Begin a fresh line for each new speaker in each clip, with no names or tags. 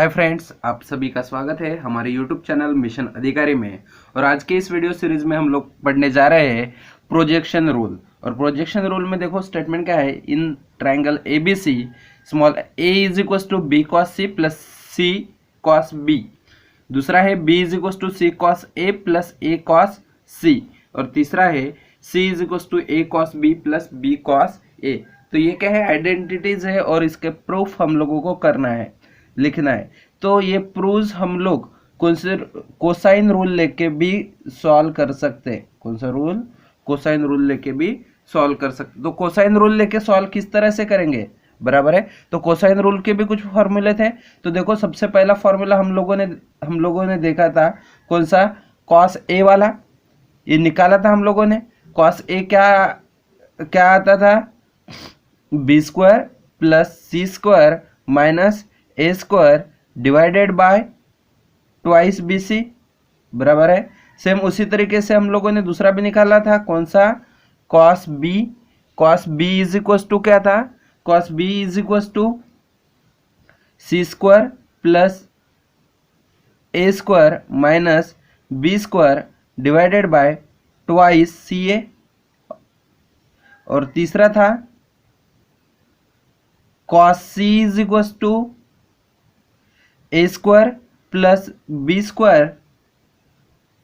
Hi friends, आप सभी का स्वागत है हमारे यूट्यूब चैनल मिशन अधिकारी में। और आज के इस वीडियो सीरीज में हम लोग पढ़ने जा रहे हैं प्रोजेक्शन रूल। और प्रोजेक्शन रूल में देखो स्टेटमेंट क्या है, in triangle A B C small A is equal to B cos C plus C cos B. दूसरा है B is equal to C cos A plus A cos C. और तीसरा है C is equal to A cos B plus B cos A. तो ये क्या है, identities है और इसके प्रूफ हम लोगों को करना है, लिखना है। तो ये प्रूफ हम लोग कोसाइन रूल लेके भी सॉल्व कर सकते हैं। कौन सा रूल? कोसाइन रूल लेके भी सॉल्व कर सकते। तो कोसाइन रूल लेके सॉल्व किस तरह से करेंगे, बराबर है। तो कोसाइन रूल के भी कुछ फॉर्मूले थे। तो देखो सबसे पहला फॉर्मूला हम लोगों ने देखा था, कौन सा? कॉस ए वाला, ये निकाला था हम लोगों ने। कॉस ए क्या क्या आता था? B square plus C square minus A square divided by twice B C, बराबर है। सेम उसी तरीके से हम लोगों ने दूसरा भी निकाला था, कौन सा? Cos B. Cos B is equal to क्या था? Cos B is equal to C square plus A square minus B square divided by twice C A. और तीसरा था cos C is equal to A square plus B square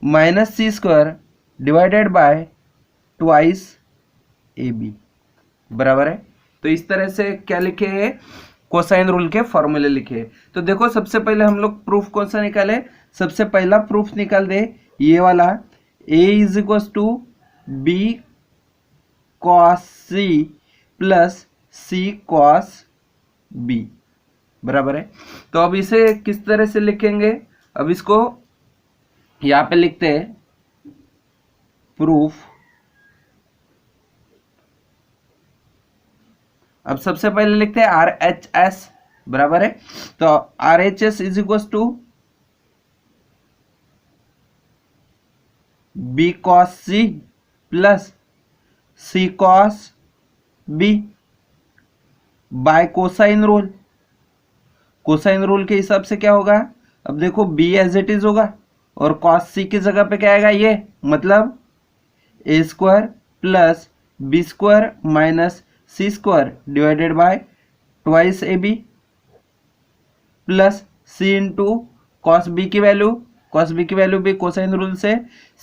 minus C square divided by twice A B, बराबर है। तो इस तरह से क्या लिखे हैं, कोसाइन रूल के फॉर्मूले लिखे। तो देखो सबसे पहले हम लोग प्रूफ कौन सा निकाले? सबसे पहला प्रूफ निकाल दे ये वाला, a is equal to B cos C plus C cos B, बराबर है। तो अब इसे किस तरह से लिखेंगे? अब इसको यहां पे लिखते हैं प्रूफ। अब सबसे पहले लिखते हैं आर एच एस, बराबर है। तो R H S is equal to B cos C plus C cos B by cosine rule. Cosine rule के हिसाब से क्या होगा? अब देखो बी एज इट इज होगा और कॉस सी की जगह पे क्या आएगा, ये मतलब A square plus B square minus C square divided by twice A B plus C into cos B की वैल्यू। कॉस बी की वैल्यू भी कोसाइन रूल से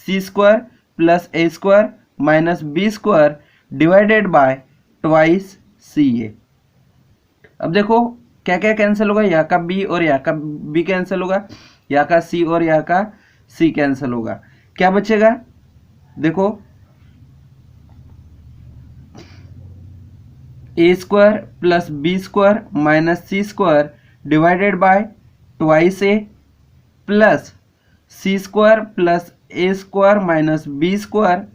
C square plus A square minus B square divided by twice C A. अब देखो क्या क्या cancel होगा, यहाँ का बी और यहाँ का बी कैंसिल होगा, यहाँ का सी और यहाँ का सी कैंसिल होगा। क्या बचेगा? देखो A square plus B square minus C square divided by twice A plus C square plus A square minus B square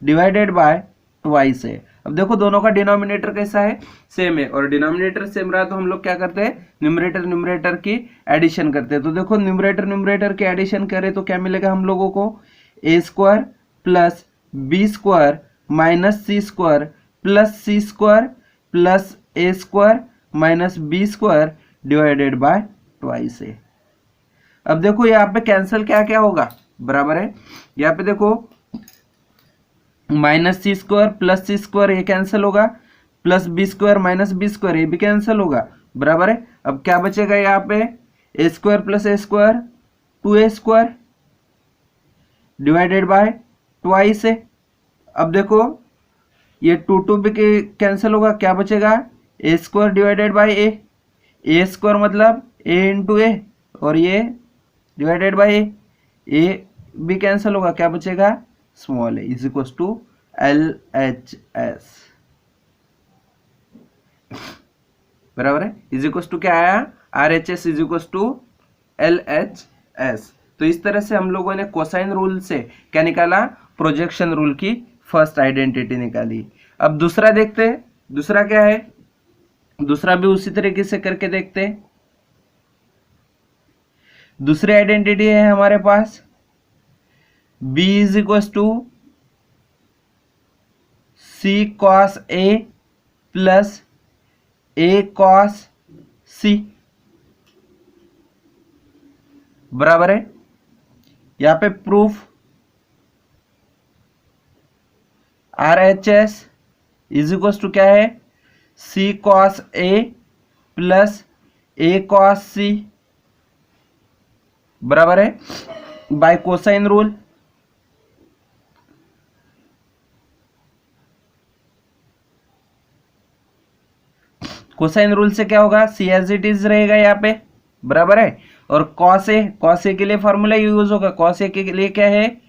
divided by twice A. अब देखो दोनों का डिनोमिनेटर कैसा है, सेम है। और डिनोमिनेटर सेम रहा तो हम लोग क्या करते हैं, न्यूमरेटर न्यूमरेटर की एडिशन करते हैं। तो देखो न्यूमरेटर न्यूमरेटर की एडिशन करें तो क्या मिलेगा हम लोगों को? A square plus B square minus C square plus C square plus A square minus B square divided by twice A. अब देखो यहाँ पे कैंसिल क्या क्या होगा, बराबर है। यहाँ पे देखो minus C square plus C square ये कैंसिल होगा, plus B square minus B square ये भी कैंसिल होगा, बराबर है। अब क्या बचेगा यहाँ पे? A square plus A square two A square divided by twice A. अब देखो ये टू टू भी कैंसिल होगा, क्या बचेगा? A square divided by A square मतलब ए इंटू ए और ये डिवाइडेड बाय ए भी कैंसिल होगा, क्या बचेगा? Small A is equal to L H S, बराबर है। इज इक्वल टू क्या आया? R H S is equal to L H S. तो इस तरह से हम लोगों ने कोसाइन रूल से क्या निकाला? प्रोजेक्शन रूल की फर्स्ट आइडेंटिटी निकाली। अब दूसरा देखते हैं, दूसरा क्या है? दूसरा भी उसी तरीके से करके देखते हैं। दूसरी आइडेंटिटी है हमारे पास b is equal to C cos A plus A cos C. बराबर है। यहाँ पे proof RHS is equal to क्या है, C cos A plus A cos C, बराबर है, by cosine rule. Cosine rule से क्या होगा, सी एज इट इज रहेगा यहाँ पे, बराबर है। और कॉस ए के लिए फॉर्मूला यूज होगा, कॉस ए के लिए क्या है,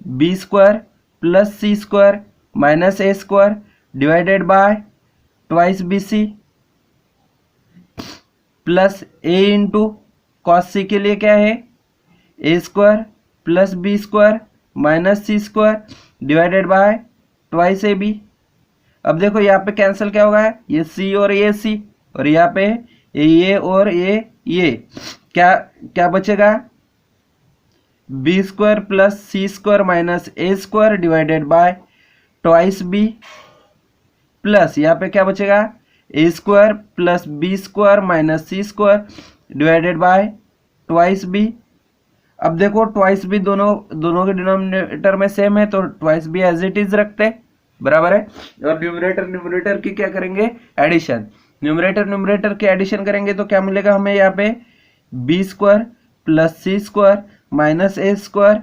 B square plus C square minus A square divided by twice B C plus A into cos C के लिए क्या है, A square plus B square minus C square divided by twice A B. अब देखो यहाँ पे cancel क्या होगा, ये सी और ये सी, और यहाँ पे ये और ये क्या क्या बचेगा, B square plus C square minus A square divided by twice B plus यहाँ पे क्या बचेगा, A square plus B square minus C square divided by twice B. अब देखो ट्वाइस बी दोनों के डिनोमिनेटर में सेम है, तो twice B as it is रखते, बराबर है। और न्यूमरेटर की क्या करेंगे, एडिशन। न्यूमरेटर की एडिशन करेंगे तो क्या मिलेगा हमें, यहाँ पे B square plus C square minus A square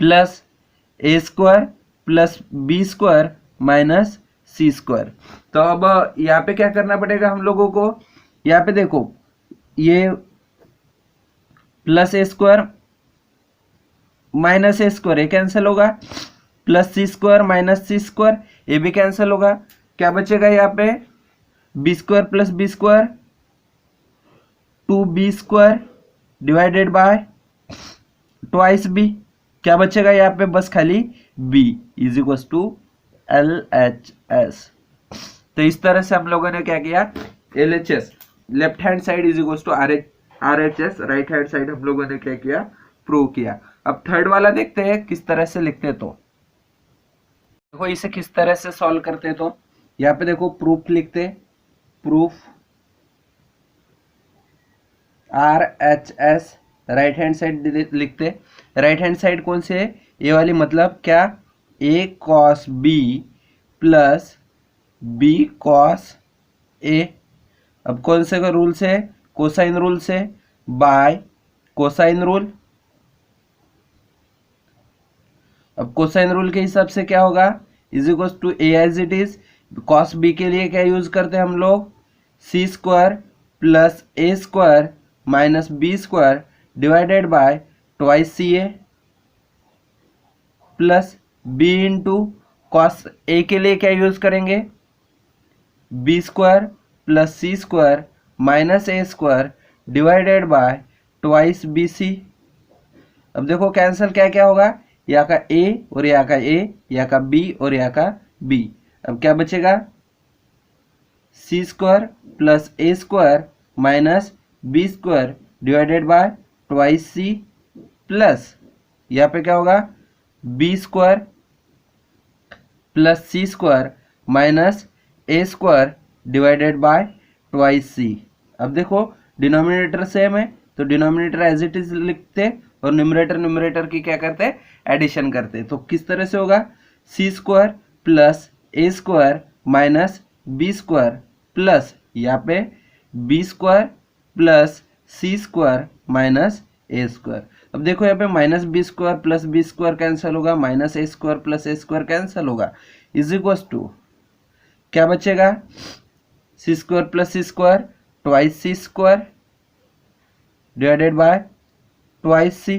plus A square plus B square minus C square. तो अब यहाँ पे क्या करना पड़ेगा हम लोगों को, यहाँ पे देखो ये plus A square minus A square, ये कैंसिल होगा, plus C square minus C square, ये भी कैंसिल होगा। क्या बचेगा यहाँ पे, B square plus B square, two B square divided by twice B. क्या बचेगा यहाँ पे, बस खाली b is equal to LHS। तो इस तरह से हम लोगों ने क्या किया, LHS left hand side is equal to RHS, right hand side हम लोगों ने क्या किया, प्रूव किया। अब थर्ड वाला देखते हैं किस तरह से लिखते, तो देखो इसे किस तरह से सॉल्व करते, तो यहाँ पे देखो प्रूफ लिखते, proof RHS right hand side लिखते। राइट हैंड साइड कौन से है, ये वाली, मतलब क्या, A cos B plus B cos A। अब कौन से का रूल से, कोसाइन रूल से, बाय कोसाइन रूल। अब कोसाइन रूल के हिसाब से क्या होगा, is equal to A as it is. Cos B के लिए क्या यूज करते हैं हम लोग, C square plus A square minus B square divided by twice C A plus B into cos A के लिए क्या यूज करेंगे, B square plus C square minus A square divided by twice B C. अब देखो cancel क्या क्या होगा, यहाँ का a और यहाँ का a, यहाँ का b और यहाँ का b। अब क्या बचेगा, C square plus A square minus B square divided by twice C plus यहाँ पे क्या होगा, B square plus C square minus A square divided by twice C. अब देखो डिनोमिनेटर सेम है तो डिनोमिनेटर एज इट इज लिखते और न्यूमरेटर की क्या करते, एडिशन करते। तो किस तरह से होगा, C square plus A square minus B square plus यहाँ पे B square plus C square minus A square. अब देखो यहाँ पे minus B square plus B square cancel होगा, minus A square plus A square cancel होगा, is equal to क्या बचेगा, C square plus C square twice C square divided by twice C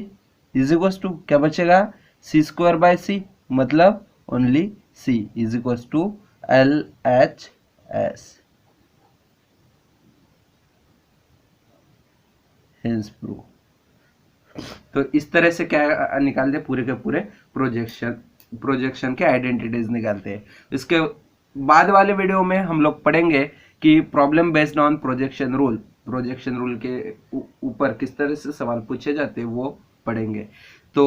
is equal to क्या बचेगा, C square by C, मतलब only C is equal to LHS। Hence prove. तो इस तरह से क्या निकालते, पूरे के पूरे प्रोजेक्शन के आइडेंटिटीज निकालते हैं। इसके बाद वाले वीडियो में हम लोग पढ़ेंगे कि problem based on projection rule के ऊपर किस तरह से सवाल पूछे जाते हैं वो पढ़ेंगे। तो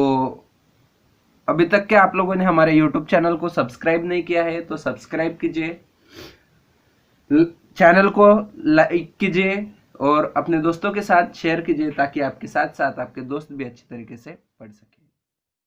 अभी तक क्या आप लोगों ने हमारे YouTube चैनल को सब्सक्राइब नहीं किया है तो सब्सक्राइब कीजिए, चैनल को लाइक कीजिए और अपने दोस्तों के साथ शेयर कीजिए ताकि आपके साथ साथ आपके दोस्त भी अच्छी तरीके से पढ़ सके।